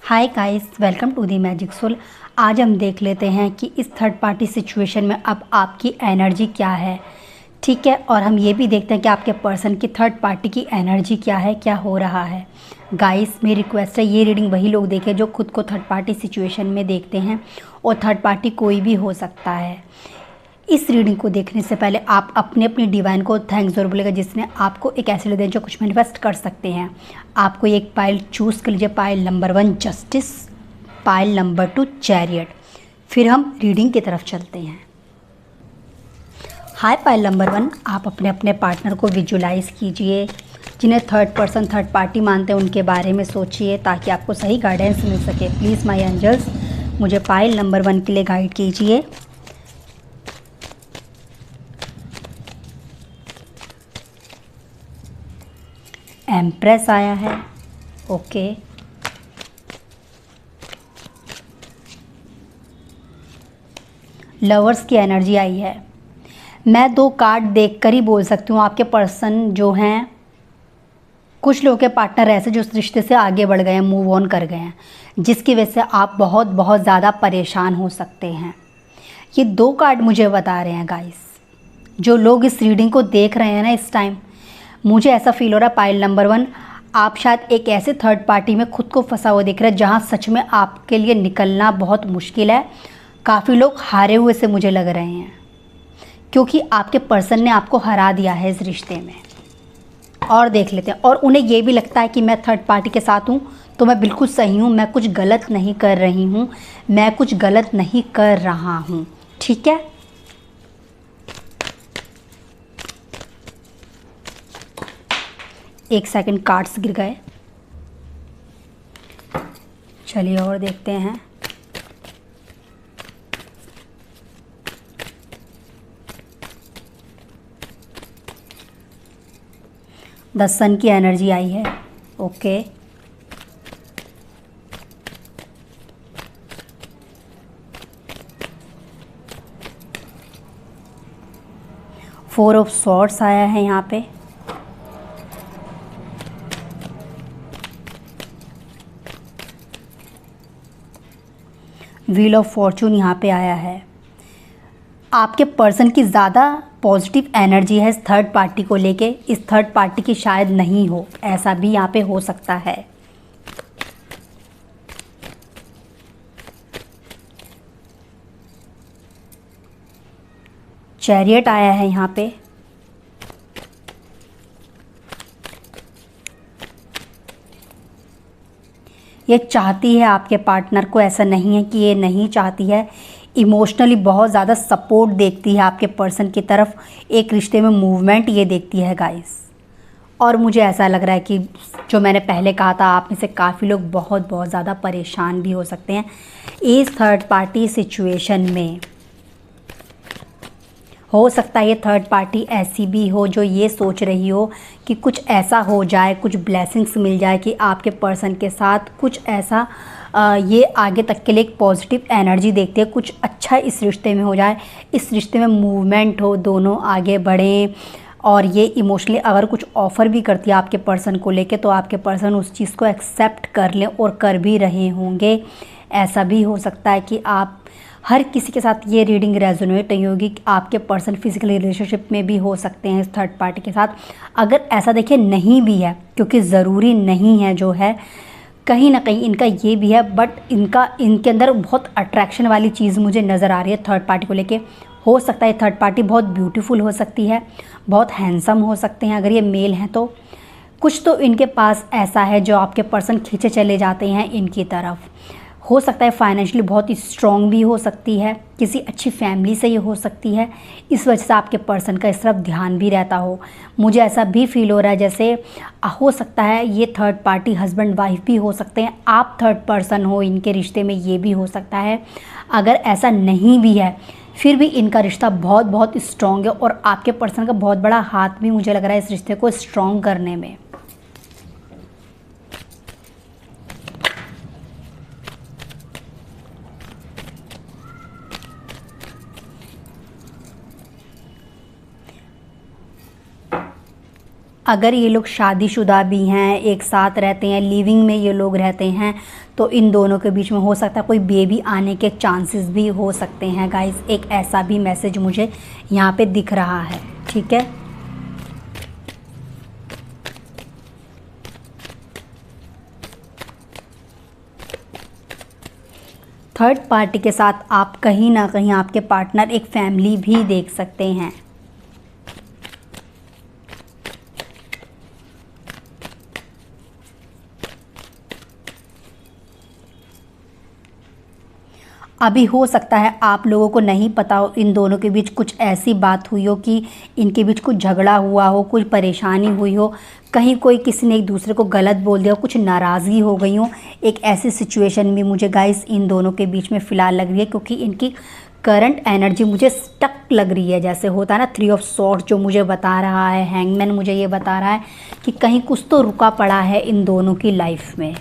Hi guys, welcome to the magic soul. आज हम देख लेते हैं कि इस थर्ड पार्टी सिचुएशन में अब आपकी एनर्जी क्या है। ठीक है, और हम ये भी देखते हैं कि आपके पर्सन की थर्ड पार्टी की एनर्जी क्या है, क्या हो रहा है। गाइस, मेरी रिक्वेस्ट है, ये रीडिंग वही लोग देखें जो खुद को थर्ड पार्टी सिचुएशन में देखते हैं, और थर्ड पार्टी कोई भी हो सकता है। इस रीडिंग को देखने से पहले आप अपने अपनी डिवाइन को थैंक्स ज़रूर बोलेगा, जिसने आपको एक ऐसे लोग जो कुछ मैनिफेस्ट कर सकते हैं। आपको एक पाइल चूज़ कर लीजिए। Pile number 1 justice, pile number 2 chariot. फिर हम रीडिंग की तरफ चलते हैं। हाय पाइल नंबर 1, आप अपने अपने पार्टनर को विजुलाइज कीजिए। जिन्हें थर्ड पर्सन थर्ड पार्टी मानते हैं उनके बारे में सोचिए, ताकि आपको सही गाइडेंस मिल सके। प्लीज़ माय एंजल्स, मुझे पाइल नंबर 1 के लिए गाइड कीजिए। एम्प्रेस आया है, ओके। लवर्स की एनर्जी आई है। मैं 2 कार्ड देखकर ही बोल सकती हूँ आपके पर्सन जो हैं, कुछ लोगों के पार्टनर ऐसे जो इस रिश्ते से आगे बढ़ गए हैं, मूव ऑन कर गए हैं, जिसकी वजह से आप बहुत बहुत ज़्यादा परेशान हो सकते हैं। ये 2 कार्ड मुझे बता रहे हैं गाइस। जो लोग इस रीडिंग को देख रहे हैं ना इस टाइम, मुझे ऐसा फील हो रहा है पाइल नंबर 1, आप शायद एक ऐसे थर्ड पार्टी में खुद को फंसा हुआ दिख रहा है जहाँ सच में आपके लिए निकलना बहुत मुश्किल है। काफ़ी लोग हारे हुए से मुझे लग रहे हैं, क्योंकि आपके पर्सन ने आपको हरा दिया है इस रिश्ते में। और देख लेते हैं, और उन्हें ये भी लगता है कि मैं थर्ड पार्टी के साथ हूँ तो मैं बिल्कुल सही हूँ, मैं कुछ गलत नहीं कर रही हूँ, मैं कुछ गलत नहीं कर रहा हूँ। ठीक है, एक सेकंड, कार्ड्स गिर गए। चलिए और देखते हैं। द सन की एनर्जी आई है, ओके। फोर ऑफ सॉर्ड्स आया है यहाँ पे। व्हील ऑफ फॉर्चून यहाँ पे आया है। आपके पर्सन की ज़्यादा पॉजिटिव एनर्जी है इस थर्ड पार्टी को लेके। इस थर्ड पार्टी की शायद नहीं हो, ऐसा भी यहाँ पे हो सकता है। चैरियट आया है यहाँ पे। ये चाहती है आपके पार्टनर को, ऐसा नहीं है कि ये नहीं चाहती है। इमोशनली बहुत ज़्यादा सपोर्ट देखती है आपके पर्सन की तरफ, एक रिश्ते में मूवमेंट ये देखती है गाइस। और मुझे ऐसा लग रहा है कि जो मैंने पहले कहा था, आप में से काफ़ी लोग बहुत बहुत ज़्यादा परेशान भी हो सकते हैं इस थर्ड पार्टी सिचुएशन में। हो सकता है ये थर्ड पार्टी ऐसी भी हो जो ये सोच रही हो कि कुछ ऐसा हो जाए, कुछ ब्लेसिंग्स मिल जाए कि आपके पर्सन के साथ कुछ ऐसा ये आगे तक के लिए एक पॉजिटिव एनर्जी देखती है, कुछ अच्छा इस रिश्ते में हो जाए, इस रिश्ते में मूवमेंट हो, दोनों आगे बढ़ें। और ये इमोशनली अगर कुछ ऑफ़र भी करती है आपके पर्सन को लेके, तो आपके पर्सन उस चीज़ को एक्सेप्ट कर लें, और कर भी रहे होंगे। ऐसा भी हो सकता है कि आप हर किसी के साथ ये रीडिंग रेजोनेट नहीं होगी कि आपके पर्सन फिजिकल रिलेशनशिप में भी हो सकते हैं इस थर्ड पार्टी के साथ। अगर ऐसा देखिए नहीं भी है, क्योंकि ज़रूरी नहीं है जो है, कहीं ना कहीं इनका ये भी है, बट इनके अंदर बहुत अट्रैक्शन वाली चीज़ मुझे नज़र आ रही है थर्ड पार्टी को लेके। हो सकता है थर्ड पार्टी बहुत ब्यूटीफुल हो सकती है, बहुत हैंडसम हो सकते हैं अगर ये मेल हैं तो। कुछ तो इनके पास ऐसा है जो आपके पर्सन खींचे चले जाते हैं इनकी तरफ। हो सकता है फाइनेंशियली बहुत ही स्ट्रॉन्ग भी हो सकती है, किसी अच्छी फैमिली से ये हो सकती है, इस वजह से आपके पर्सन का इस तरफ ध्यान भी रहता हो। मुझे ऐसा भी फील हो रहा है जैसे हो सकता है ये थर्ड पार्टी हस्बैंड वाइफ भी हो सकते हैं, आप थर्ड पर्सन हो इनके रिश्ते में, ये भी हो सकता है। अगर ऐसा नहीं भी है, फिर भी इनका रिश्ता बहुत बहुत स्ट्रॉन्ग है, और आपके पर्सन का बहुत बड़ा हाथ भी मुझे लग रहा है इस रिश्ते को स्ट्रॉन्ग करने में। अगर ये लोग शादीशुदा भी हैं, एक साथ रहते हैं, लिविंग में ये लोग रहते हैं, तो इन दोनों के बीच में हो सकता है कोई बेबी आने के चांसेस भी हो सकते हैं गाइस। एक ऐसा भी मैसेज मुझे यहाँ पे दिख रहा है, ठीक है। थर्ड पार्टी के साथ आप कहीं ना कहीं आपके पार्टनर एक फैमिली भी देख सकते हैं। अभी हो सकता है आप लोगों को नहीं पता हो, इन दोनों के बीच कुछ ऐसी बात हुई हो कि इनके बीच कुछ झगड़ा हुआ हो, कुछ परेशानी हुई हो, कहीं कोई किसी ने एक दूसरे को गलत बोल दिया हो, कुछ नाराज़गी हो गई हो। एक ऐसी सिचुएशन भी मुझे गाइस इन दोनों के बीच में फ़िलहाल लग रही है, क्योंकि इनकी करंट एनर्जी मुझे स्टक लग रही है। जैसे होता है ना 3 ऑफ सॉर्ड्स जो मुझे बता रहा है, हैंगमैन मुझे ये बता रहा है कि कहीं कुछ तो रुका पड़ा है इन दोनों की लाइफ में।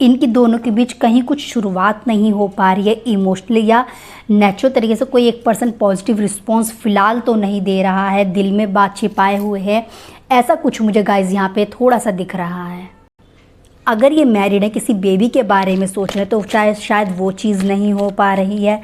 इनकी दोनों के बीच कहीं कुछ शुरुआत नहीं हो पा रही है इमोशनली या नेचुरल तरीके से। कोई एक पर्सन पॉजिटिव रिस्पॉन्स फ़िलहाल तो नहीं दे रहा है, दिल में बात छिपाए हुए है, ऐसा कुछ मुझे गाइस यहाँ पे थोड़ा सा दिख रहा है। अगर ये मैरिड है, किसी बेबी के बारे में सोच रहे हैं, तो शायद वो चीज़ नहीं हो पा रही है।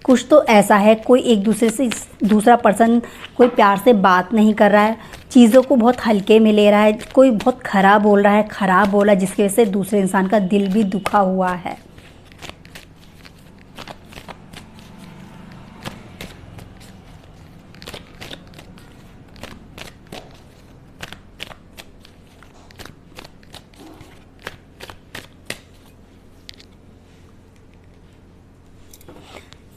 कुछ तो ऐसा है, कोई एक दूसरे से, दूसरा पर्सन कोई प्यार से बात नहीं कर रहा है, चीज़ों को बहुत हल्के में ले रहा है, कोई बहुत ख़राब बोल रहा है, जिसकी वजह से दूसरे इंसान का दिल भी दुखा हुआ है।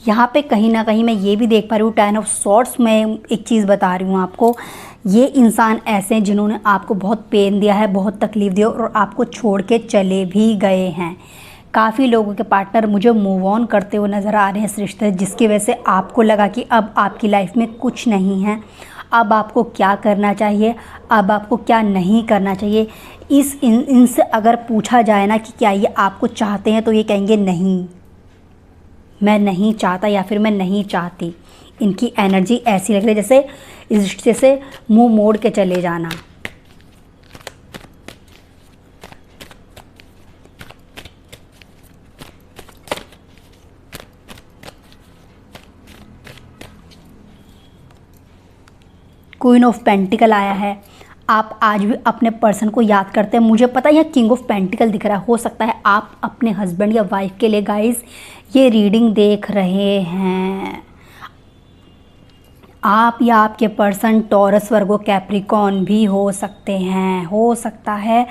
यहाँ पे कहीं ना कहीं मैं ये भी देख पा रही हूँ, 10 ऑफ सॉर्ड्स में एक चीज़ बता रही हूँ आपको। ये इंसान ऐसे हैं जिन्होंने आपको बहुत पेन दिया है, बहुत तकलीफ़ दी और आपको छोड़ के चले भी गए हैं। काफ़ी लोगों के पार्टनर मुझे मूव ऑन करते हुए नज़र आ रहे हैं इस रिश्ते, जिसकी वजह से आपको लगा कि अब आपकी लाइफ में कुछ नहीं है। अब आपको क्या करना चाहिए, अब आपको क्या नहीं करना चाहिए। इनसे अगर पूछा जाए ना कि क्या ये आपको चाहते हैं, तो ये कहेंगे नहीं, मैं नहीं चाहता या फिर मैं नहीं चाहती। इनकी एनर्जी ऐसी लग रही है जैसे इस रिश्ते से मुंह मोड़ के चले जाना। क्वीन ऑफ पेंटिकल आया है। आप आज भी अपने पर्सन को याद करते हैं। मुझे पता है यहाँ किंग ऑफ पेंटिकल दिख रहा है। हो सकता है आप अपने हस्बैंड या वाइफ के लिए गाइस ये रीडिंग देख रहे हैं। आप या आपके पर्सन टॉरस, वर्गो, कैप्रिकॉर्न भी हो सकते हैं। हो सकता है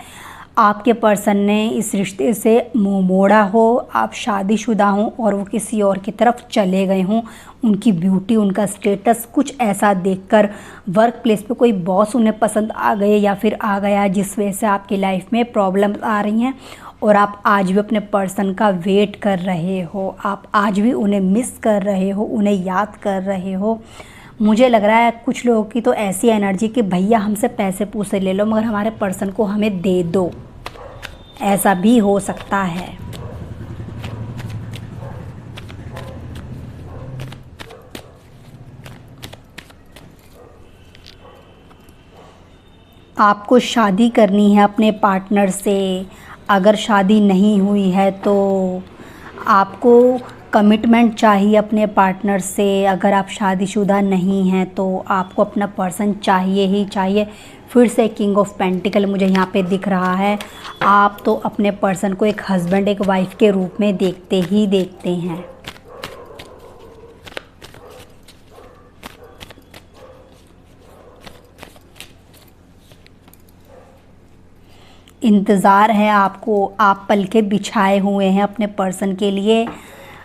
आपके पर्सन ने इस रिश्ते से मुंह मोड़ा हो, आप शादीशुदा हों और वो किसी और की तरफ चले गए हों। उनकी ब्यूटी, उनका स्टेटस कुछ ऐसा देखकर वर्क प्लेस पे कोई बॉस उन्हें पसंद आ गए या फिर आ गया, जिस वजह से आपकी लाइफ में प्रॉब्लम आ रही हैं और आप आज भी अपने पर्सन का वेट कर रहे हो। आप आज भी उन्हें मिस कर रहे हो, उन्हें याद कर रहे हो। मुझे लग रहा है कुछ लोगों की तो ऐसी एनर्जी कि भैया हमसे पैसे पूसे ले लो मगर हमारे पर्सन को हमें दे दो, ऐसा भी हो सकता है। आपको शादी करनी है अपने पार्टनर से। अगर शादी नहीं हुई है तो आपको कमिटमेंट चाहिए अपने पार्टनर से। अगर आप शादीशुदा नहीं हैं तो आपको अपना पर्सन चाहिए ही चाहिए। फिर से किंग ऑफ पेंटिकल मुझे यहाँ पे दिख रहा है। आप तो अपने पर्सन को एक हस्बैंड, एक वाइफ के रूप में देखते ही देखते हैं। इंतज़ार है आपको, आप पलके बिछाए हुए हैं अपने पर्सन के लिए।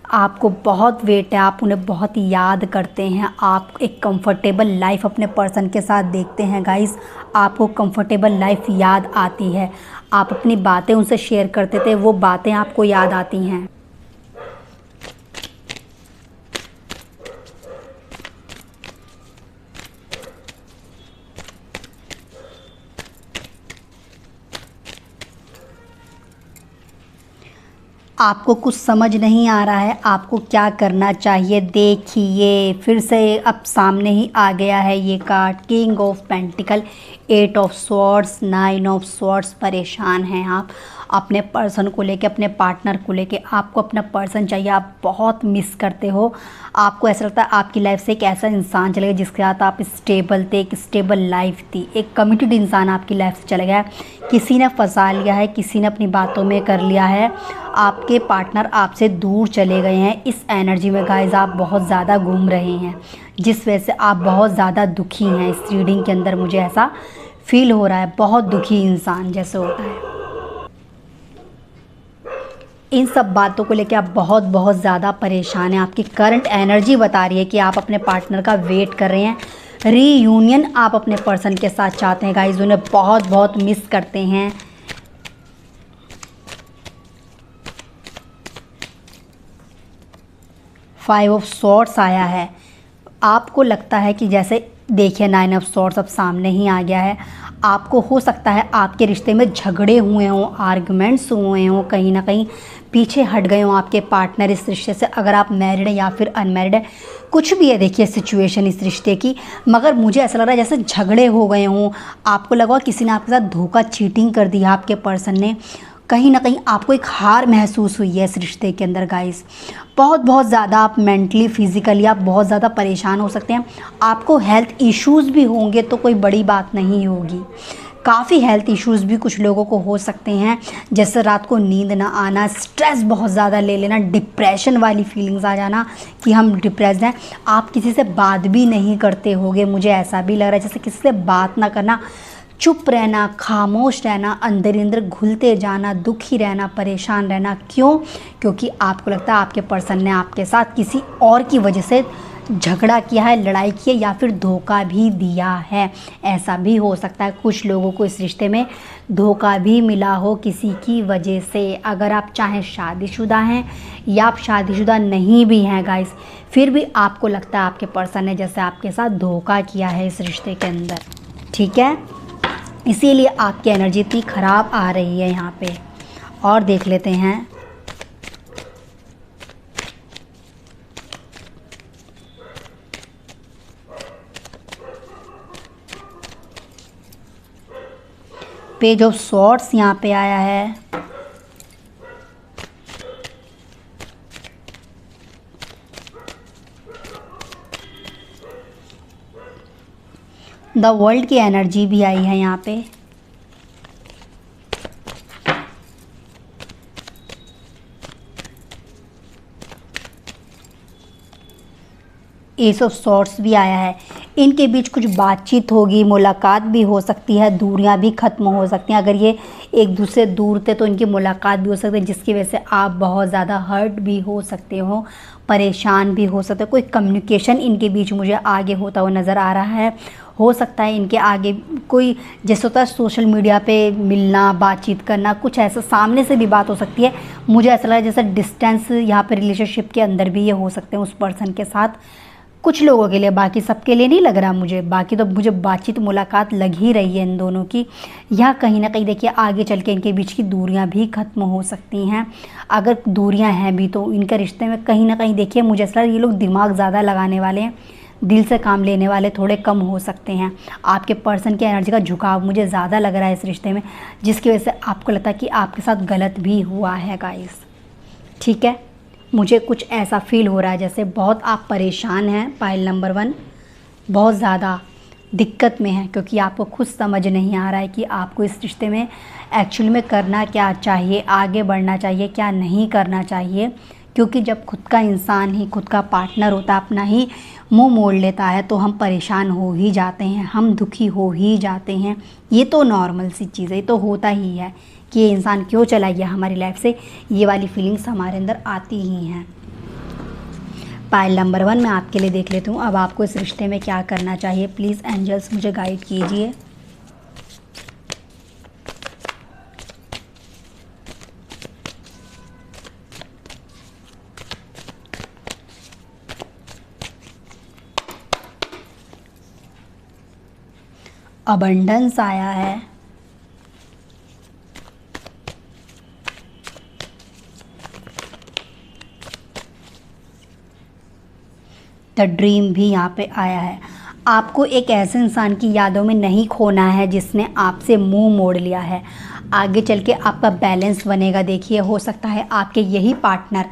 आपको बहुत वेट है, आप उन्हें बहुत याद करते हैं। आप एक कंफर्टेबल लाइफ अपने पर्सन के साथ देखते हैं गाइस। आपको कंफर्टेबल लाइफ याद आती है। आप अपनी बातें उनसे शेयर करते थे, वो बातें आपको याद आती हैं। आपको कुछ समझ नहीं आ रहा है आपको क्या करना चाहिए। देखिए फिर से अब सामने ही आ गया है ये card, king of pentacle, 8 of swords, 9 of swords. परेशान हैं आप अपने पर्सन को लेके, अपने पार्टनर को लेके। आपको अपना पर्सन चाहिए, आप बहुत मिस करते हो। आपको ऐसा लगता है आपकी लाइफ से एक ऐसा इंसान चलेगा जिसके साथ आप स्टेबल थे, एक स्टेबल लाइफ थी। एक कमिटेड इंसान आपकी लाइफ से चले गया है, किसी ने फंसा लिया है, किसी ने अपनी बातों में कर लिया है। आपके पार्टनर आपसे दूर चले गए हैं। इस एनर्जी में गाइस आप बहुत ज़्यादा घूम रहे हैं, जिस वजह से आप बहुत ज़्यादा दुखी हैं। इस रीडिंग के अंदर मुझे ऐसा फील हो रहा है, बहुत दुखी इंसान जैसे होता है। इन सब बातों को लेकर आप बहुत बहुत ज़्यादा परेशान हैं। आपकी करंट एनर्जी बता रही है कि आप अपने पार्टनर का वेट कर रहे हैं। रीयूनियन आप अपने पर्सन के साथ चाहते हैं गाइस, उन्हें बहुत बहुत मिस करते हैं। फाइव ऑफ स्वॉर्ड्स आया है। आपको लगता है कि जैसे देखिए 9 ऑफ स्वॉर्ड्स अब सामने ही आ गया है। आपको हो सकता है आपके रिश्ते में झगड़े हुए हों, आर्गुमेंट्स हुए हों, कहीं ना कहीं पीछे हट गए हों आपके पार्टनर इस रिश्ते से। अगर आप मैरिड हैं या फिर अनमैरिड है, कुछ भी है देखिए सिचुएशन इस रिश्ते की, मगर मुझे ऐसा लग रहा है जैसे झगड़े हो गए हों। आपको लगा किसी ने आपके साथ धोखा, चीटिंग कर दिया आपके पर्सन ने। कहीं ना कहीं आपको एक हार महसूस हुई है इस रिश्ते के अंदर गाइस। बहुत बहुत ज़्यादा आप मेंटली, फिज़िकली आप बहुत ज़्यादा परेशान हो सकते हैं। आपको हेल्थ इश्यूज़ भी होंगे तो कोई बड़ी बात नहीं होगी। काफ़ी हेल्थ इश्यूज़ भी कुछ लोगों को हो सकते हैं, जैसे रात को नींद ना आना, स्ट्रेस बहुत ज़्यादा ले लेना, डिप्रेशन वाली फीलिंग्स आ जाना कि हम डिप्रेस्ड हैं। आप किसी से बात भी नहीं करते होगे, मुझे ऐसा भी लग रहा है जैसे किसी से बात ना करना, चुप रहना, खामोश रहना, अंदर अंदर घुलते जाना, दुखी रहना, परेशान रहना। क्यों? क्योंकि आपको लगता है आपके पर्सन ने आपके साथ किसी और की वजह से झगड़ा किया है, लड़ाई की है, या फिर धोखा भी दिया है। ऐसा भी हो सकता है कुछ लोगों को इस रिश्ते में धोखा भी मिला हो किसी की वजह से। अगर आप चाहें शादीशुदा हैं या आप शादीशुदा नहीं भी हैं गाइस, फिर भी आपको लगता है आपके पर्सन ने जैसे आपके साथ धोखा किया है इस रिश्ते के अंदर, ठीक है। इसीलिए आपकी एनर्जी इतनी ख़राब आ रही है यहाँ पे। और देख लेते हैं पेज ऑफ स्वॉर्ड्स यहाँ पे आया है। द वर्ल्ड की एनर्जी भी आई है यहाँ पे। एस ऑफ सॉर्ड्स भी आया है। इनके बीच कुछ बातचीत होगी, मुलाकात भी हो सकती है, दूरियां भी ख़त्म हो सकती हैं। अगर ये एक दूसरे दूर थे तो इनकी मुलाकात भी हो सकती है, जिसकी वजह से आप बहुत ज़्यादा हर्ट भी हो सकते हो, परेशान भी हो सकते हो। कोई कम्युनिकेशन इनके बीच मुझे आगे होता हुआ नज़र आ रहा है। हो सकता है इनके आगे कोई, जैसे होता है सोशल मीडिया पे मिलना, बातचीत करना, कुछ ऐसा सामने से भी बात हो सकती है। मुझे ऐसा लग रहा है जैसे डिस्टेंस यहाँ पे रिलेशनशिप के अंदर भी ये हो सकते हैं उस पर्सन के साथ, कुछ लोगों के लिए, बाकी सबके लिए नहीं लग रहा मुझे। बाकी तो मुझे बातचीत, मुलाकात लग ही रही है इन दोनों की। यहाँ कहीं ना कहीं देखिए आगे चल के इनके बीच की दूरियां भी ख़त्म हो सकती हैं। अगर दूरियां हैं भी तो इनके रिश्ते में कहीं ना कहीं देखिए मुझे ऐसा ये लोग दिमाग ज़्यादा लगाने वाले हैं, दिल से काम लेने वाले थोड़े कम हो सकते हैं। आपके पर्सन की एनर्जी का झुकाव मुझे ज़्यादा लग रहा है इस रिश्ते में, जिसकी वजह से आपको लगता है कि आपके साथ गलत भी हुआ है गाइस, ठीक है। मुझे कुछ ऐसा फील हो रहा है जैसे बहुत आप परेशान हैं। पाइल नंबर 1 बहुत ज़्यादा दिक्कत में है, क्योंकि आपको खुद समझ नहीं आ रहा है कि आपको इस रिश्ते में एक्चुअली में करना क्या चाहिए, आगे बढ़ना चाहिए क्या नहीं करना चाहिए। क्योंकि जब खुद का इंसान ही, खुद का पार्टनर होता है, अपना ही मुंह मोड़ लेता है तो हम परेशान हो ही जाते हैं, हम दुखी हो ही जाते हैं। ये तो नॉर्मल सी चीज़ है, ये तो होता ही है कि ये इंसान क्यों चला गया हमारी लाइफ से, ये वाली फीलिंग्स हमारे अंदर आती ही हैं। पाइल नंबर 1 मैं आपके लिए देख लेती हूँ अब आपको इस रिश्ते में क्या करना चाहिए। प्लीज़ एंजल्स मुझे गाइड कीजिए। अबंडेंस आया है, द ड्रीम भी यहाँ पे आया है। आपको एक ऐसे इंसान की यादों में नहीं खोना है जिसने आपसे मुंह मोड़ लिया है। आगे चल के आपका बैलेंस बनेगा। देखिए, हो सकता है आपके यही पार्टनर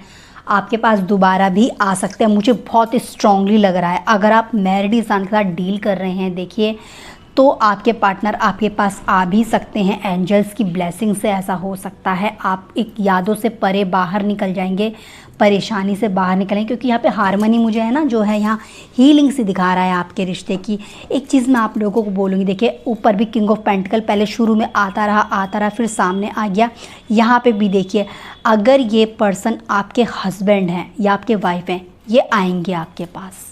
आपके पास दोबारा भी आ सकते हैं। मुझे बहुत स्ट्रांगली लग रहा है, अगर आप मैरिड इंसान के साथ डील कर रहे हैं, देखिए, तो आपके पार्टनर आपके पास आ भी सकते हैं। एंजल्स की ब्लेसिंग से ऐसा हो सकता है। आप एक यादों से परे बाहर निकल जाएंगे, परेशानी से बाहर निकलेंगे, क्योंकि यहाँ पे हारमनी मुझे है ना, जो है यहाँ हीलिंग से दिखा रहा है आपके रिश्ते की। एक चीज़ मैं आप लोगों को बोलूँगी, देखिए ऊपर भी किंग ऑफ पेंटिकल पहले शुरू में आता रहा, फिर सामने आ गया। यहाँ पे भी देखिए, अगर ये पर्सन आपके हस्बैंड हैं या आपके वाइफ हैं, ये आएंगे आपके पास।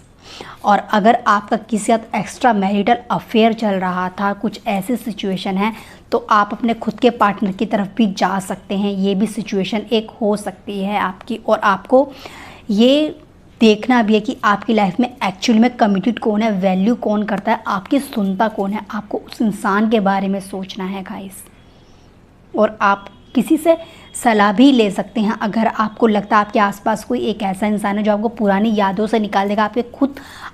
और अगर आपका किसी साथ एक्स्ट्रा मैरिटल अफेयर चल रहा था, कुछ ऐसी सिचुएशन है, तो आप अपने खुद के पार्टनर की तरफ भी जा सकते हैं। ये भी सिचुएशन एक हो सकती है आपकी। और आपको ये देखना भी है कि आपकी लाइफ में एक्चुअली में कमिटेड कौन है, वैल्यू कौन करता है, आपकी सुनता कौन है। आपको उस इंसान के बारे में सोचना है गाइस। और आप किसी से सलाह भी ले सकते हैं अगर आपको लगता है आपके आसपास कोई एक ऐसा इंसान है जो आपको पुरानी यादों से निकाल देगा।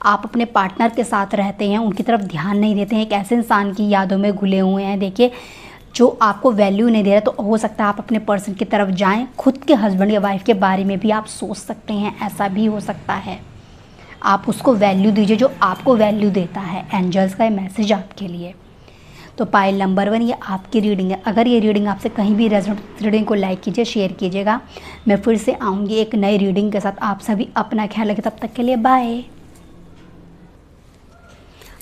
आप अपने पार्टनर के साथ रहते हैं, उनकी तरफ ध्यान नहीं देते हैं, एक ऐसे इंसान की यादों में घुले हुए हैं, देखिए, जो आपको वैल्यू नहीं दे रहा। तो हो सकता है आप अपने पर्सन की तरफ जाएं। खुद के हस्बैंड या वाइफ के बारे में भी आप सोच सकते हैं, ऐसा भी हो सकता है। आप उसको वैल्यू दीजिए जो आपको वैल्यू देता है। एंजल्स का ये मैसेज आपके लिए। तो पाइल नंबर 1 ये आपकी रीडिंग है। अगर ये रीडिंग आपसे कहीं भी रेजोनेट, रीडिंग को लाइक कीजिए, शेयर कीजिएगा। मैं फिर से आऊँगी एक नई रीडिंग के साथ। आप सभी अपना ख्याल रखें, तब तक के लिए बाय।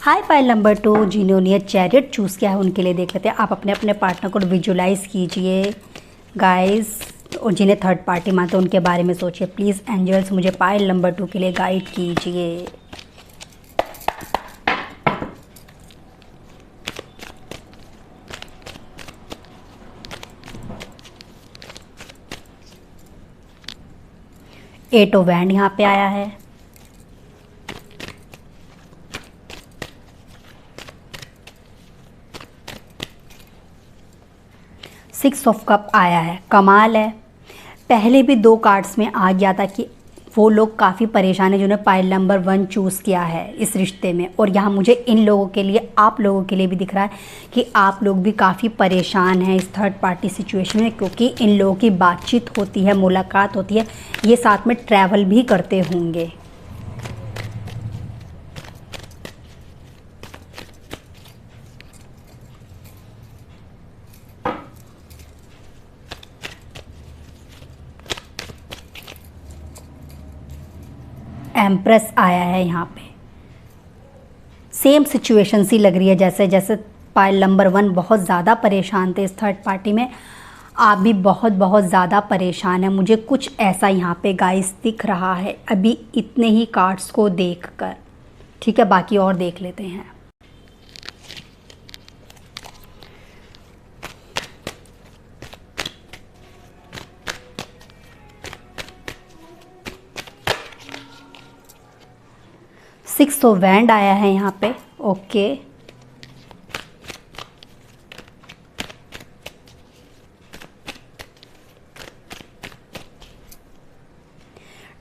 हाय पाइल नंबर 2 जिन्होंने चैरियट चूज़ किया है उनके लिए देख लेते हैं। आप अपने अपने पार्टनर को विजुलाइज कीजिए गाइस, और जिन्हें थर्ड पार्टी मानते हैं उनके बारे में सोचिए। प्लीज़ एंजल्स मुझे पाइल नंबर 2 के लिए गाइड कीजिए। एट ऑफ वैंड यहाँ पे आया है। सिक्स ऑफ कप आया है। कमाल है, पहले भी 2 कार्ड्स में आ गया था कि वो लोग काफ़ी परेशान हैं जिन्होंने पाइल नंबर 1 चूज़ किया है इस रिश्ते में। और यहाँ मुझे इन लोगों के लिए, आप लोगों के लिए भी दिख रहा है कि आप लोग भी काफ़ी परेशान हैं इस थर्ड पार्टी सिचुएशन में, क्योंकि इन लोगों की बातचीत होती है, मुलाकात होती है, ये साथ में ट्रैवल भी करते होंगे। एम्प्रेस आया है यहाँ पे। सेम सिचुएशन सी लग रही है, जैसे पाइल नंबर 1 बहुत ज़्यादा परेशान थे इस थर्ड पार्टी में, आप भी बहुत ज़्यादा परेशान हैं। मुझे कुछ ऐसा यहाँ पे गाइस दिख रहा है अभी इतने ही कार्ड्स को देखकर। ठीक है, बाकी और देख लेते हैं। सिक्स ऑफ वैंड आया है यहाँ पे। ओके,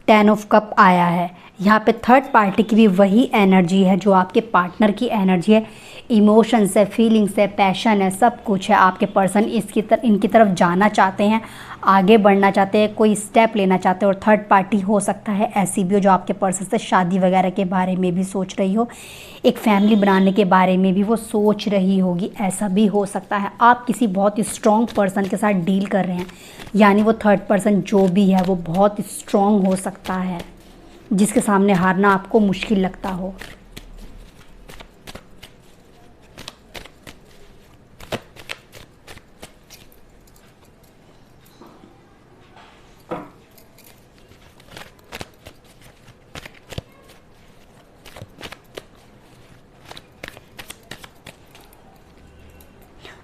टेन ऑफ कप आया है। यहाँ पे थर्ड पार्टी की भी वही एनर्जी है जो आपके पार्टनर की एनर्जी है। इमोशंस है, फीलिंग्स है, पैशन है, सब कुछ है। आपके पर्सन इनकी तरफ जाना चाहते हैं, आगे बढ़ना चाहते हैं, कोई स्टेप लेना चाहते हैं। और थर्ड पार्टी हो सकता है ऐसी भी हो जो आपके पर्सन से शादी वगैरह के बारे में भी सोच रही हो, एक फैमिली बनाने के बारे में भी वो सोच रही होगी, ऐसा भी हो सकता है। आप किसी बहुत स्ट्रॉन्ग पर्सन के साथ डील कर रहे हैं, यानी वो थर्ड पर्सन जो भी है वो बहुत स्ट्रॉन्ग हो सकता है, जिसके सामने हारना आपको मुश्किल लगता हो।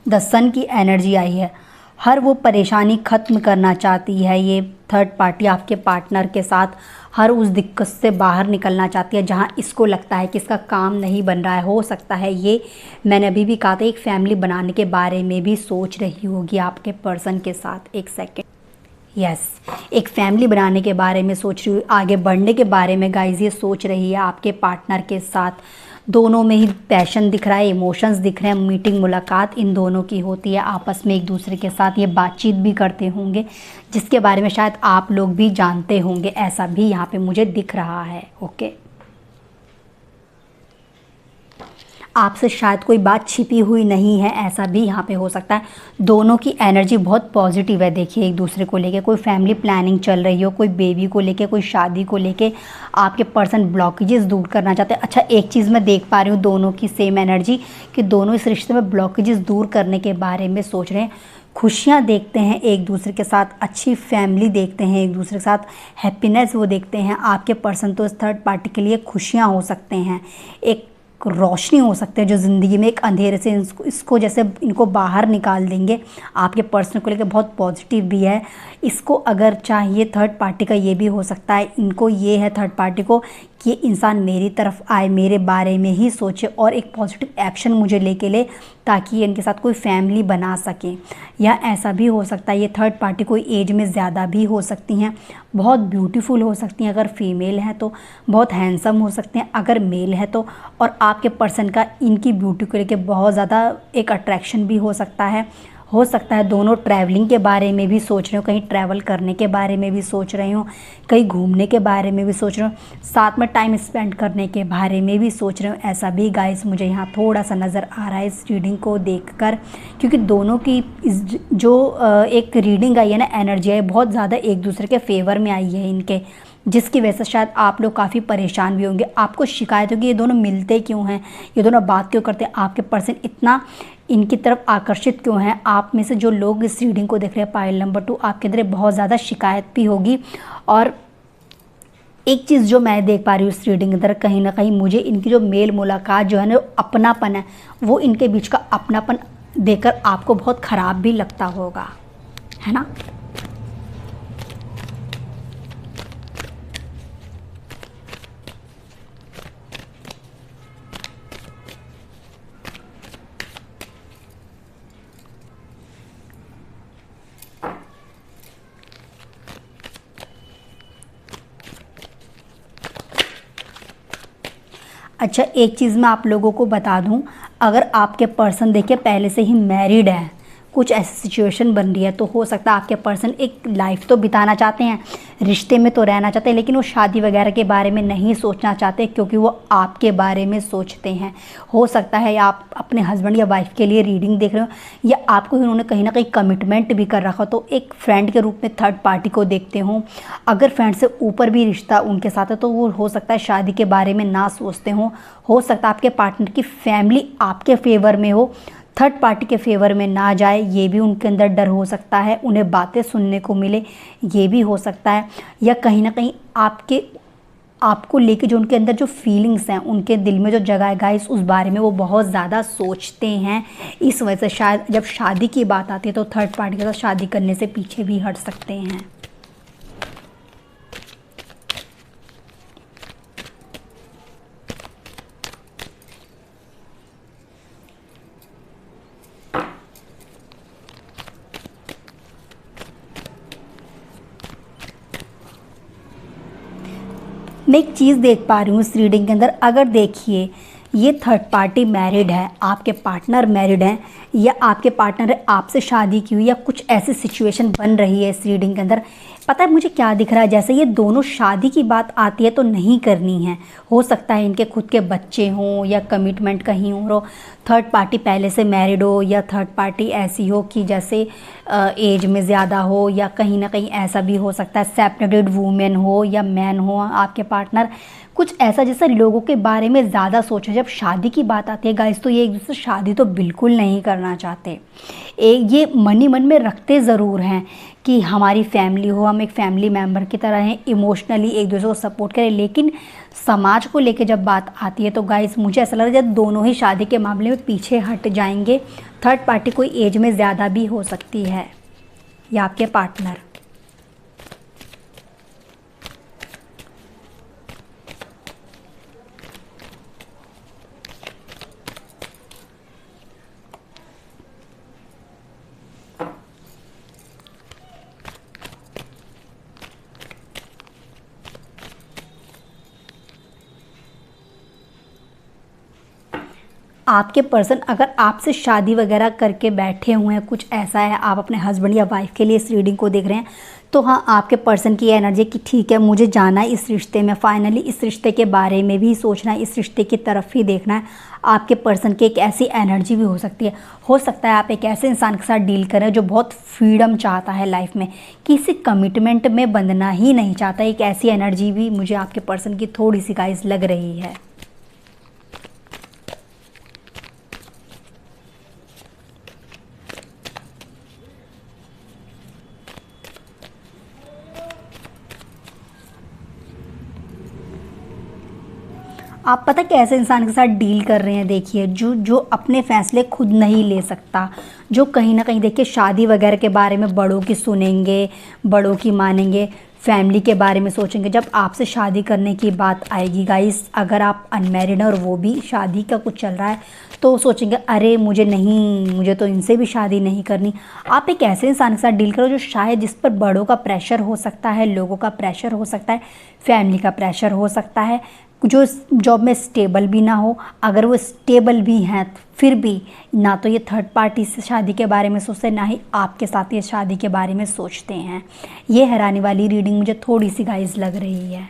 द सन की एनर्जी आई है। हर वो परेशानी ख़त्म करना चाहती है ये थर्ड पार्टी आपके पार्टनर के साथ। हर उस दिक्कत से बाहर निकलना चाहती है जहाँ इसको लगता है कि इसका काम नहीं बन रहा है। हो सकता है ये, मैंने अभी भी कहा था, एक फैमिली बनाने के बारे में भी सोच रही होगी आपके पर्सन के साथ। एक सेकेंड, यस, एक फैमिली बनाने के बारे में सोच रही हूँ, आगे बढ़ने के बारे में गाइस ये सोच रही है आपके पार्टनर के साथ। दोनों में ही पैशन दिख रहा है, इमोशंस दिख रहे हैं, मीटिंग मुलाकात इन दोनों की होती है, आपस में एक दूसरे के साथ ये बातचीत भी करते होंगे, जिसके बारे में शायद आप लोग भी जानते होंगे, ऐसा भी यहाँ पे मुझे दिख रहा है। ओके, आपसे शायद कोई बात छिपी हुई नहीं है, ऐसा भी यहाँ पे हो सकता है। दोनों की एनर्जी बहुत पॉजिटिव है, देखिए एक दूसरे को लेके कोई फैमिली प्लानिंग चल रही हो, कोई बेबी को लेके, कोई शादी को लेके आपके पर्सन ब्लॉकेजेस दूर करना चाहते हैं। अच्छा, एक चीज़ मैं देख पा रही हूँ दोनों की सेम एनर्जी कि दोनों इस रिश्ते में ब्लॉकेजेस दूर करने के बारे में सोच रहे हैं। खुशियाँ देखते हैं एक दूसरे के साथ, अच्छी फैमिली देखते हैं एक दूसरे के साथ, हैप्पीनेस वो देखते हैं। आपके पर्सन तो इस थर्ड पार्टी के लिए खुशियाँ हो सकते हैं, एक रोशनी हो सकते हैं जो ज़िंदगी में एक अंधेरे से इसको जैसे इनको बाहर निकाल देंगे। आपके पर्सन को लेकर बहुत पॉजिटिव भी है। इसको अगर चाहिए थर्ड पार्टी का ये भी हो सकता है, इनको ये है थर्ड पार्टी को कि इंसान मेरी तरफ आए, मेरे बारे में ही सोचे और एक पॉजिटिव एक्शन मुझे लेके ले, ताकि इनके साथ कोई फैमिली बना सके। या ऐसा भी हो सकता है ये थर्ड पार्टी कोई एज में ज़्यादा भी हो सकती हैं, बहुत ब्यूटीफुल हो सकती हैं अगर फीमेल है तो, बहुत हैंडसम हो सकते हैं अगर मेल है तो, और आपके पर्सन का इनकी ब्यूटी को लेके बहुत ज़्यादा एक अट्रैक्शन भी हो सकता है। दोनों ट्रैवलिंग के बारे में भी सोच रहे हो, कहीं ट्रैवल करने के बारे में भी सोच रही हूँ, कहीं घूमने के बारे में भी सोच रहे हो, साथ में टाइम स्पेंड करने के बारे में भी सोच रहे हो। ऐसा भी गाइस मुझे यहाँ थोड़ा सा नज़र आ रहा है इस रीडिंग को देखकर, क्योंकि दोनों की जो एक रीडिंग आई है ना, एनर्जी है बहुत ज़्यादा एक दूसरे के फेवर में आई है इनके, जिसकी वजह से शायद आप लोग काफ़ी परेशान भी होंगे। आपको शिकायत होगी ये दोनों मिलते क्यों हैं, ये दोनों बात क्यों करते हैं, आपके पर्सन इतना इनकी तरफ आकर्षित क्यों हैं। आप में से जो लोग इस रीडिंग को देख रहे हैं पाइल नंबर 2, आपके अंदर बहुत ज़्यादा शिकायत भी होगी। और एक चीज़ जो मैं देख पा रही हूँ इस रीडिंग के अंदर, कहीं ना कहीं मुझे इनकी जो मेल मुलाकात जो है ना, अपनापन है, वो इनके बीच का अपनापन देखकर आपको बहुत ख़राब भी लगता होगा, है ना। अच्छा, एक चीज़ मैं आप लोगों को बता दूं, अगर आपके पर्सन देखिए पहले से ही मैरिड है, कुछ ऐसी सिचुएशन बन रही है, तो हो सकता है आपके पर्सन एक लाइफ तो बिताना चाहते हैं, रिश्ते में तो रहना चाहते हैं, लेकिन वो शादी वगैरह के बारे में नहीं सोचना चाहते, क्योंकि वो आपके बारे में सोचते हैं। हो सकता है आप अपने हस्बैंड या वाइफ के लिए रीडिंग देख रहे हो, या आपको उन्होंने कहीं ना कहीं कमिटमेंट भी कर रखा हो, तो एक फ्रेंड के रूप में थर्ड पार्टी को देखते हो। अगर फ्रेंड से ऊपर भी रिश्ता उनके साथ है, तो वो हो सकता है शादी के बारे में ना सोचते हो सकता है आपके पार्टनर की फैमिली आपके फेवर में हो, थर्ड पार्टी के फेवर में ना जाए, ये भी उनके अंदर डर हो सकता है। उन्हें बातें सुनने को मिले, ये भी हो सकता है। या कहीं ना कहीं आपको लेके जो उनके अंदर जो फीलिंग्स हैं, उनके दिल में जो जगह है गाइस, उस बारे में वो बहुत ज़्यादा सोचते हैं। इस वजह से शायद जब शादी की बात आती है तो थर्ड पार्टी के साथ शादी करने से पीछे भी हट सकते हैं। मैं एक चीज़ देख पा रही हूँ इस रीडिंग के अंदर, अगर देखिए ये थर्ड पार्टी मैरिड है, आपके पार्टनर मैरिड हैं, या आपके पार्टनर है आपसे शादी की हुई, या कुछ ऐसी सिचुएशन बन रही है इस रीडिंग के अंदर। पता है मुझे क्या दिख रहा है, जैसे ये दोनों शादी की बात आती है तो नहीं करनी है। हो सकता है इनके खुद के बच्चे हों या कमिटमेंट कहीं हो, थर्ड पार्टी पहले से मैरिड हो, या थर्ड पार्टी ऐसी हो कि जैसे एज में ज़्यादा हो, या कहीं ना कहीं ऐसा भी हो सकता है सेपरेटेड वूमेन हो या मैन हो आपके पार्टनर, कुछ ऐसा जैसे लोगों के बारे में ज़्यादा सोचे। जब शादी की बात आती है गाइस, तो ये एक दूसरे शादी तो बिल्कुल नहीं करना चाहते। ये मन ही मन में रखते ज़रूर हैं कि हमारी फैमिली हो, हम एक फैमिली मेम्बर की तरह हैं, इमोशनली एक दूसरे को सपोर्ट करें, लेकिन समाज को लेके जब बात आती है तो गाइस मुझे ऐसा लग रहा है जब दोनों ही शादी के मामले में पीछे हट जाएंगे। थर्ड पार्टी कोई एज में ज़्यादा भी हो सकती है, या आपके पार्टनर। आपके पर्सन अगर आपसे शादी वगैरह करके बैठे हुए हैं, कुछ ऐसा है, आप अपने हस्बैंड या वाइफ के लिए इस रीडिंग को देख रहे हैं, तो हाँ, आपके पर्सन की एनर्जी कि ठीक है, मुझे जाना है इस रिश्ते में, फाइनली इस रिश्ते के बारे में भी सोचना है, इस रिश्ते की तरफ ही देखना है। आपके पर्सन की एक ऐसी एनर्जी भी हो सकती है। हो सकता है आप एक ऐसे इंसान के साथ डील करें जो बहुत फ्रीडम चाहता है लाइफ में, किसी कमिटमेंट में बंधना ही नहीं चाहता। एक ऐसी एनर्जी भी मुझे आपके पर्सन की थोड़ी सी गाइस लग रही है। आप पता कैसे इंसान के साथ डील कर रहे हैं, देखिए जो जो अपने फैसले खुद नहीं ले सकता, जो कहीं ना कहीं देखिए शादी वगैरह के बारे में बड़ों की सुनेंगे, बड़ों की मानेंगे, फैमिली के बारे में सोचेंगे। जब आपसे शादी करने की बात आएगी गाइस, अगर आप अनमैरिड और वो भी शादी का कुछ चल रहा है, तो सोचेंगे अरे मुझे नहीं, मुझे तो इनसे भी शादी नहीं करनी। आप एक ऐसे इंसान के साथ डील करो जो शायद जिस पर बड़ों का प्रेशर हो सकता है, लोगों का प्रेशर हो सकता है, फैमिली का प्रेशर हो सकता है, जो जॉब में स्टेबल भी ना हो। अगर वो स्टेबल भी हैं फिर भी ना तो ये थर्ड पार्टी से शादी के बारे में सोचते, ना ही आपके साथ ये शादी के बारे में सोचते हैं। ये हैरानी वाली रीडिंग मुझे थोड़ी सी गाइस लग रही है।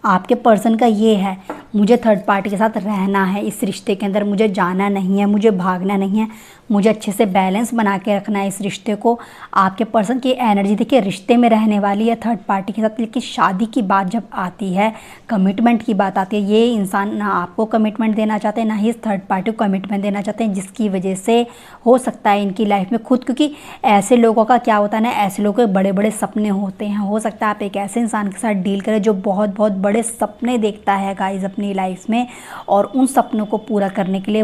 आपके पर्सन का ये है, मुझे थर्ड पार्टी के साथ रहना है, इस रिश्ते के अंदर मुझे जाना नहीं है, मुझे भागना नहीं है, मुझे अच्छे से बैलेंस बना के रखना है इस रिश्ते को। आपके पर्सन की एनर्जी देखिए रिश्ते में रहने वाली है थर्ड पार्टी के साथ, लेकिन शादी की बात जब आती है, कमिटमेंट की बात आती है, ये इंसान ना आपको कमिटमेंट देना चाहते हैं, ना ही इस थर्ड पार्टी को कमिटमेंट देना चाहते हैं, जिसकी वजह से हो सकता है इनकी लाइफ में खुद, क्योंकि ऐसे लोगों का क्या होता है ना, ऐसे लोगों के बड़े बड़े सपने होते हैं। हो सकता है आप एक ऐसे इंसान के साथ डील करें जो बहुत बहुत बड़े सपने देखता है गाइस अपनी लाइफ में, और उन सपनों को पूरा करने के लिए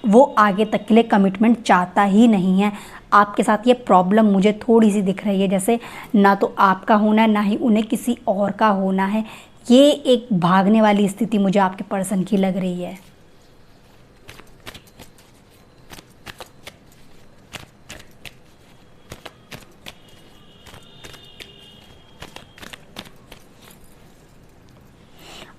वो आगे तक के लिए कमिटमेंट चाहता ही नहीं है। आपके साथ ये प्रॉब्लम मुझे थोड़ी सी दिख रही है, जैसे ना तो आपका होना है, ना ही उन्हें किसी और का होना है। ये एक भागने वाली स्थिति मुझे आपके पर्सन की लग रही है।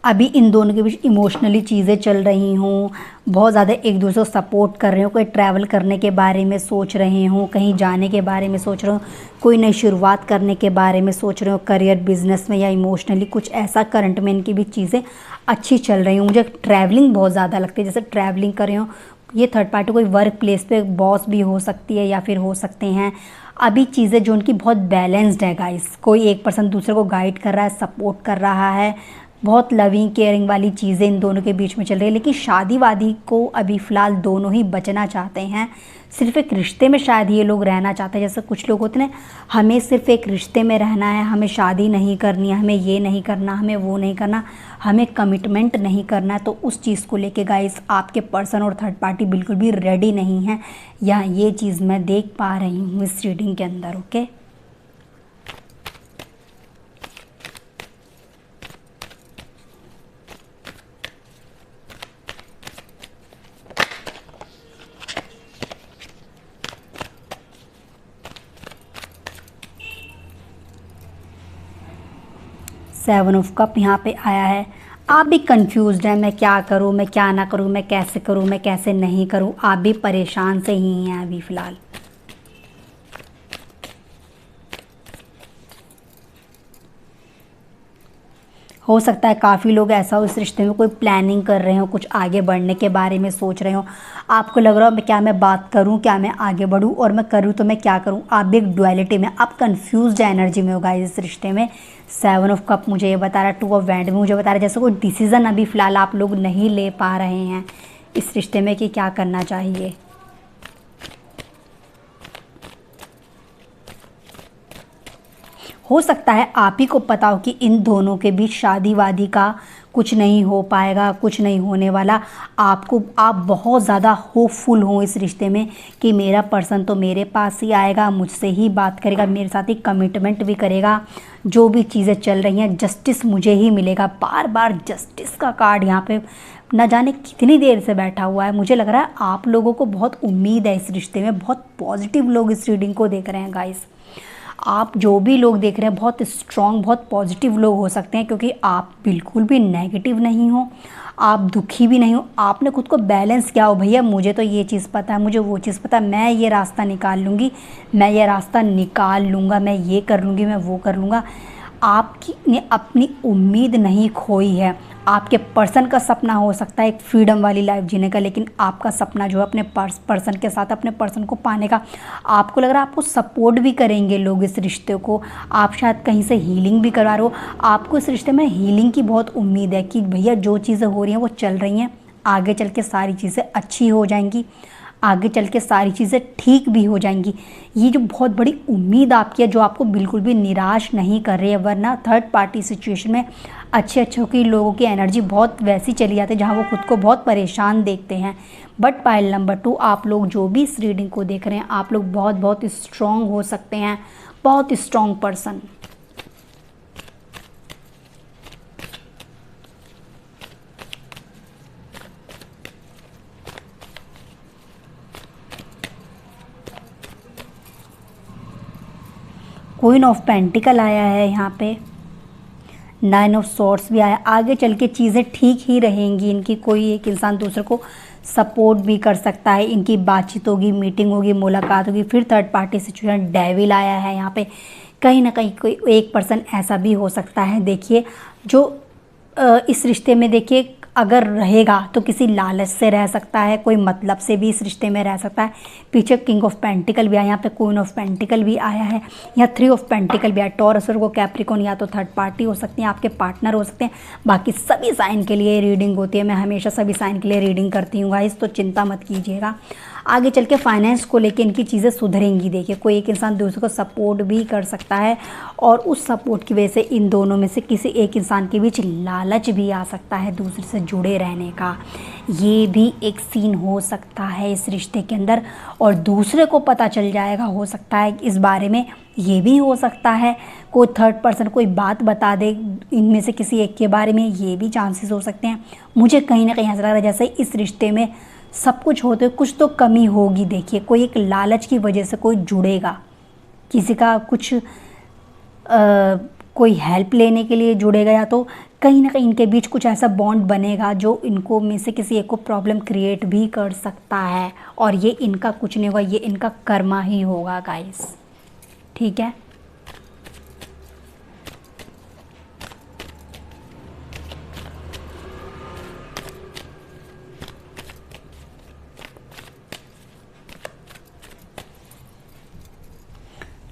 अभी इन दोनों के बीच इमोशनली चीज़ें चल रही हों, बहुत ज़्यादा एक दूसरे को सपोर्ट कर रहे हो, कोई ट्रैवल करने के बारे में सोच रहे हों, कहीं जाने के बारे में सोच रहे हो, कोई नई शुरुआत करने के बारे में सोच रहे हो, करियर बिजनेस में या इमोशनली कुछ ऐसा करंट में इनकी भी चीज़ें अच्छी चल रही हूँ। मुझे ट्रैवलिंग बहुत ज़्यादा लगती है, जैसे ट्रैवलिंग कर रहे हो। ये थर्ड पार्टी कोई वर्क प्लेस पे बॉस भी हो सकती है या फिर हो सकते हैं। अभी चीज़ें जो उनकी बहुत बैलेंस्ड है गाइस, कोई एक पर्सन दूसरे को गाइड कर रहा है, सपोर्ट कर रहा है, बहुत लविंग केयरिंग वाली चीज़ें इन दोनों के बीच में चल रही है। लेकिन शादी वादी को अभी फ़िलहाल दोनों ही बचना चाहते हैं, सिर्फ एक रिश्ते में शायद ये लोग रहना चाहते हैं। जैसे कुछ लोग होते हैं ना, हमें सिर्फ एक रिश्ते में रहना है, हमें शादी नहीं करनी है, हमें ये नहीं करना, हमें वो नहीं करना, हमें कमिटमेंट नहीं करना है। तो उस चीज़ को लेके गाइस आपके पर्सन और थर्ड पार्टी बिल्कुल भी रेडी नहीं है, या ये चीज़ मैं देख पा रही हूँ इस रीडिंग के अंदर। ओके, सेवन ऑफ कप यहाँ पे आया है। आप भी कंफ्यूज्ड हैं, मैं क्या करूँ, मैं क्या ना करूँ, मैं कैसे करूँ, मैं कैसे नहीं करूँ। आप भी परेशान से ही हैं अभी फ़िलहाल। हो सकता है काफ़ी लोग ऐसा हो इस रिश्ते में कोई प्लानिंग कर रहे हो, कुछ आगे बढ़ने के बारे में सोच रहे हो। आपको लग रहा हो मैं क्या, मैं बात करूं, क्या मैं आगे बढ़ूं, और मैं करूं तो मैं क्या करूं। आप भी एक डुअलिटी में, आप कंफ्यूज्ड एनर्जी में हो गाइस इस रिश्ते में। सेवन ऑफ कप मुझे ये बता रहा है, टू ऑफ वैंड में मुझे बता रहा है जैसे कोई डिसीज़न अभी फ़िलहाल आप लोग नहीं ले पा रहे हैं इस रिश्ते में कि क्या करना चाहिए। हो सकता है आप ही को पता हो कि इन दोनों के बीच शादी वादी का कुछ नहीं हो पाएगा, कुछ नहीं होने वाला। आप बहुत ज़्यादा होपफुल हो इस रिश्ते में कि मेरा पर्सन तो मेरे पास ही आएगा, मुझसे ही बात करेगा, मेरे साथ ही कमिटमेंट भी करेगा। जो भी चीज़ें चल रही हैं जस्टिस मुझे ही मिलेगा। बार बार जस्टिस का कार्ड यहाँ पे न जाने कितनी देर से बैठा हुआ है। मुझे लग रहा है आप लोगों को बहुत उम्मीद है इस रिश्ते में। बहुत पॉजिटिव लोग इस रीडिंग को देख रहे हैं गाइस। आप जो भी लोग देख रहे हैं बहुत स्ट्रॉन्ग, बहुत पॉजिटिव लोग हो सकते हैं, क्योंकि आप बिल्कुल भी नेगेटिव नहीं हो, आप दुखी भी नहीं हो। आपने खुद को बैलेंस किया हो, भैया मुझे तो ये चीज़ पता है, मुझे वो चीज़ पता है, मैं ये रास्ता निकाल लूँगी, मैं ये रास्ता निकाल लूँगा, मैं ये कर लूँगी, मैं वो कर लूँगा। आपकी ने अपनी उम्मीद नहीं खोई है। आपके पर्सन का सपना हो सकता है एक फ्रीडम वाली लाइफ जीने का, लेकिन आपका सपना जो है अपने पर्सन के साथ, अपने पर्सन को पाने का, आपको लग रहा है आपको सपोर्ट भी करेंगे लोग इस रिश्ते को। आप शायद कहीं से हीलिंग भी करवा रहे हो। आपको इस रिश्ते में हीलिंग की बहुत उम्मीद है कि भैया जो चीज़ें हो रही हैं वो चल रही हैं, आगे चल के सारी चीज़ें अच्छी हो जाएंगी, आगे चल के सारी चीज़ें ठीक भी हो जाएंगी। ये जो बहुत बड़ी उम्मीद आपकी है जो आपको बिल्कुल भी निराश नहीं कर रही है। वरना थर्ड पार्टी सिचुएशन में अच्छे की लोगों की एनर्जी बहुत वैसी चली जाती है जहाँ वो खुद को बहुत परेशान देखते हैं। बट पाइल नंबर 2, आप लोग जो भी इस रीडिंग को देख रहे हैं, आप लोग बहुत बहुत स्ट्रॉन्ग हो सकते हैं, बहुत strong person. Queen of pentacle आया है यहाँ पे, 9 ऑफ सॉर्ड्स भी आया। आगे चल के चीज़ें ठीक ही रहेंगी इनकी। कोई एक इंसान दूसरे को सपोर्ट भी कर सकता है, इनकी बातचीत होगी, मीटिंग होगी, मुलाकात होगी। फिर थर्ड पार्टी सिचुएशन, डेविल आया है यहाँ पे। कहीं ना कहीं कोई एक पर्सन ऐसा भी हो सकता है देखिए जो इस रिश्ते में देखिए अगर रहेगा तो किसी लालच से रह सकता है, कोई मतलब से भी इस रिश्ते में रह सकता है। पीछे किंग ऑफ पेंटिकल भी आया, यहाँ पे क्वीन ऑफ पेंटिकल भी आया है, यहाँ 3 ऑफ पेंटिकल भी आया। टॉरस और कैप्रिकॉर्न या तो थर्ड पार्टी हो सकती हैं, आपके पार्टनर हो सकते हैं। बाकी सभी साइन के लिए रीडिंग होती है, मैं हमेशा सभी साइन के लिए रीडिंग करती हूँ गाइस, तो चिंता मत कीजिएगा। आगे चल के फाइनेंस को लेके इनकी चीज़ें सुधरेंगी। देखिए कोई एक इंसान दूसरे को सपोर्ट भी कर सकता है और उस सपोर्ट की वजह से इन दोनों में से किसी एक इंसान के बीच लालच भी आ सकता है दूसरे से जुड़े रहने का। ये भी एक सीन हो सकता है इस रिश्ते के अंदर, और दूसरे को पता चल जाएगा हो सकता है इस बारे में। ये भी हो सकता है कोई थर्ड पर्सन कोई बात बता दे इनमें से किसी एक के बारे में, ये भी चांसेस हो सकते हैं। मुझे कहीं ना कहीं ऐसा लग रहा है जैसे इस रिश्ते में सब कुछ होते कुछ तो कमी होगी। देखिए कोई एक लालच की वजह से कोई जुड़ेगा, किसी का कुछ कोई हेल्प लेने के लिए जुड़ेगा, या तो कहीं ना कहीं इनके बीच कुछ ऐसा बॉन्ड बनेगा जो इनको में से किसी एक को प्रॉब्लम क्रिएट भी कर सकता है। और ये इनका कुछ नहीं होगा, ये इनका कर्मा ही होगा गाइस, ठीक है।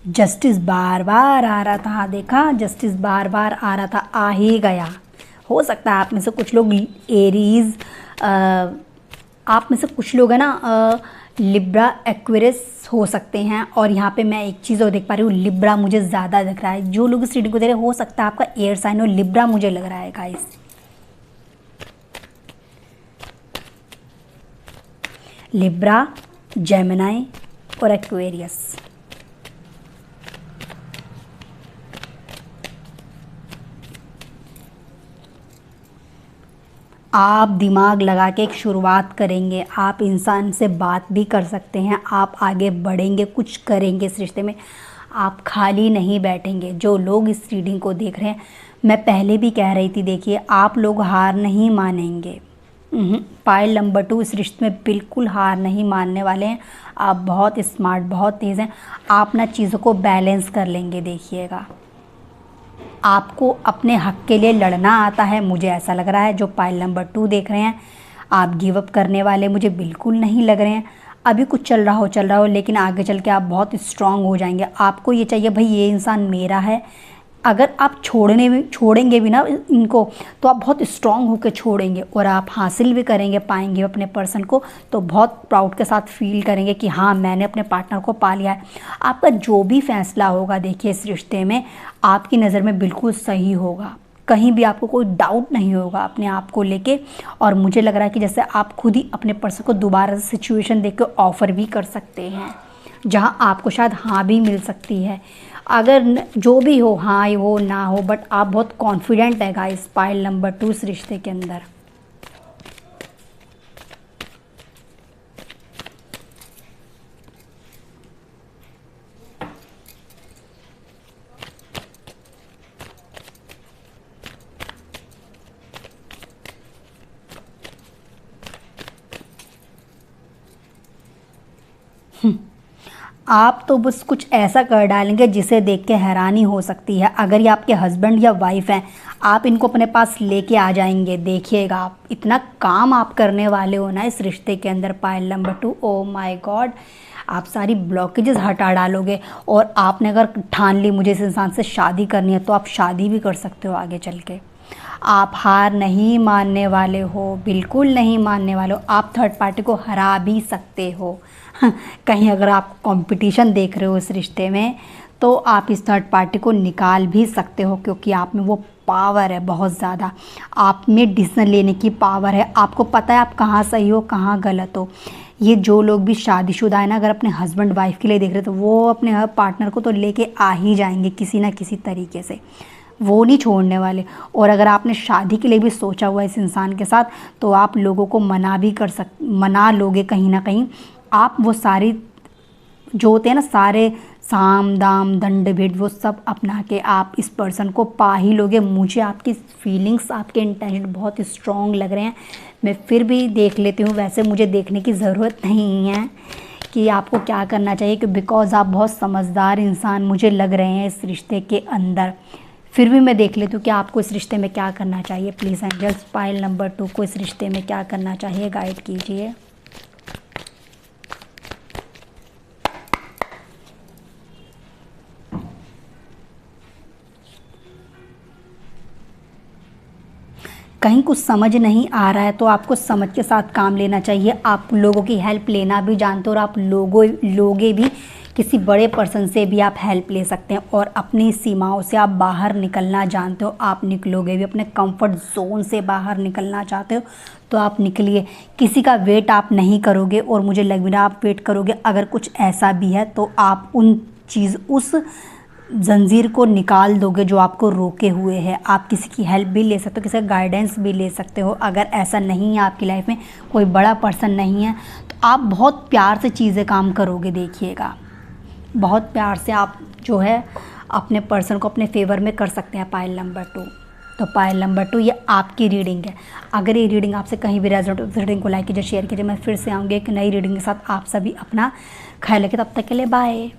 जस्टिस बार बार आ रहा था, देखा जस्टिस बार बार आ रहा था, आ ही गया। हो सकता है आप में से कुछ लोग एरीज, आप में से कुछ लोग है ना लिब्रा एक्वेरियस हो सकते हैं। और यहाँ पे मैं एक चीज़ और देख पा रही हूँ, लिब्रा मुझे ज़्यादा दिख रहा है। जो लोग इस रीडिंग को दे रहे हैं हो सकता है आपका एयर साइन हो, लिब्रा मुझे लग रहा है गाइस। लिब्रा, जेमिनी और एक्वेरियस। आप दिमाग लगा के एक शुरुआत करेंगे, आप इंसान से बात भी कर सकते हैं, आप आगे बढ़ेंगे, कुछ करेंगे इस रिश्ते में, आप खाली नहीं बैठेंगे। जो लोग इस रीडिंग को देख रहे हैं, मैं पहले भी कह रही थी, देखिए आप लोग हार नहीं मानेंगे। पाइल नंबर 2 इस रिश्ते में बिल्कुल हार नहीं मानने वाले हैं। आप बहुत स्मार्ट, बहुत तेज़ हैं, आप ना चीज़ों को बैलेंस कर लेंगे। देखिएगा आपको अपने हक के लिए लड़ना आता है, मुझे ऐसा लग रहा है। जो पाइल नंबर 2 देख रहे हैं, आप गिव अप करने वाले मुझे बिल्कुल नहीं लग रहे हैं। अभी कुछ चल रहा हो, लेकिन आगे चल के आप बहुत स्ट्रांग हो जाएंगे। आपको ये चाहिए भाई ये इंसान मेरा है। अगर आप छोड़ेंगे भी ना इनको, तो आप बहुत स्ट्रांग होकर छोड़ेंगे और आप हासिल भी करेंगे, पाएंगे अपने पर्सन को, तो बहुत प्राउड के साथ फील करेंगे कि हाँ मैंने अपने पार्टनर को पा लिया है। आपका जो भी फैसला होगा देखिए इस रिश्ते में आपकी नज़र में बिल्कुल सही होगा, कहीं भी आपको कोई डाउट नहीं होगा अपने आप को लेके। और मुझे लग रहा है कि जैसे आप खुद ही अपने पर्सन को दोबारा से सिचुएशन देख के ऑफ़र भी कर सकते हैं, जहां आपको शायद हाँ भी मिल सकती है। अगर जो भी हो, हाँ हो ना हो, बट आप बहुत कॉन्फिडेंट है गाइस पाइल नंबर 2 इस रिश्ते के अंदर। आप तो बस कुछ ऐसा कर डालेंगे जिसे देख के हैरानी हो सकती है। अगर ये आपके हस्बैंड या वाइफ हैं, आप इनको अपने पास लेके आ जाएंगे, देखिएगा आप इतना काम आप करने वाले हो ना इस रिश्ते के अंदर pile number 2। Oh my God, आप सारी ब्लॉकेजेस हटा डालोगे। और आपने अगर ठान ली मुझे इस इंसान से शादी करनी है, तो आप शादी भी कर सकते हो आगे चल के। आप हार नहीं मानने वाले हो, बिल्कुल नहीं मानने वाले हो। आप थर्ड पार्टी को हरा भी सकते हो। कहीं अगर आप कंपटीशन देख रहे हो इस रिश्ते में, तो आप इस थर्ड पार्टी को निकाल भी सकते हो, क्योंकि आप में वो पावर है बहुत ज़्यादा। आप में डिसीजन लेने की पावर है। आपको पता है आप कहाँ सही हो कहाँ गलत हो। ये जो लोग भी शादीशुदा है ना, अगर अपने हस्बैंड वाइफ के लिए देख रहे हो, तो वो अपने हर पार्टनर को तो लेके आ ही जाएंगे किसी ना किसी तरीके से, वो नहीं छोड़ने वाले। और अगर आपने शादी के लिए भी सोचा हुआ है इस इंसान के साथ, तो आप लोगों को मना लोगे कहीं ना कहीं। आप वो सारी जो होते हैं ना, सारे साम दाम दंड भेद, वो सब अपना के आप इस पर्सन को पा ही लोगे। मुझे आपकी फीलिंग्स, आपके इंटेंशन बहुत स्ट्रॉन्ग लग रहे हैं। मैं फिर भी देख लेती हूँ, वैसे मुझे देखने की ज़रूरत नहीं है कि आपको क्या करना चाहिए, कि बिकॉज़ आप बहुत समझदार इंसान मुझे लग रहे हैं इस रिश्ते के अंदर। फिर भी मैं देख लेती हूँ कि आपको इस रिश्ते में क्या करना चाहिए। प्लीज़ एंजल्स, पाइल नंबर 2 को इस रिश्ते में क्या करना चाहिए, गाइड कीजिए। कहीं कुछ समझ नहीं आ रहा है, तो आपको समझ के साथ काम लेना चाहिए। आप लोगों की हेल्प लेना भी जानते हो, और आप लोगे भी किसी बड़े पर्सन से भी आप हेल्प ले सकते हैं। और अपनी सीमाओं से आप बाहर निकलना जानते हो, आप निकलोगे भी। अपने कंफर्ट जोन से बाहर निकलना चाहते हो तो आप निकलिए। किसी का वेट आप नहीं करोगे, और मुझे लग भी रहा आप वेट करोगे। अगर कुछ ऐसा भी है तो आप उस जंजीर को निकाल दोगे जो आपको रोके हुए है। आप किसी की हेल्प भी ले सकते हो, किसी का गाइडेंस भी ले सकते हो। अगर ऐसा नहीं है आपकी लाइफ में, कोई बड़ा पर्सन नहीं है, तो आप बहुत प्यार से चीज़ें काम करोगे। देखिएगा, बहुत प्यार से आप जो है अपने पर्सन को अपने फेवर में कर सकते हैं। पाइल नंबर 2, तो पाइल नंबर 2 ये आपकी रीडिंग है। अगर ये रीडिंग आपसे कहीं भी रेजोनेट हो, रीडिंग को लाइक कीजिए, शेयर कीजिए। मैं फिर से आऊँगी एक नई रीडिंग के साथ। आप सभी अपना ख्याल रखिए। तब तक के लिए बाय।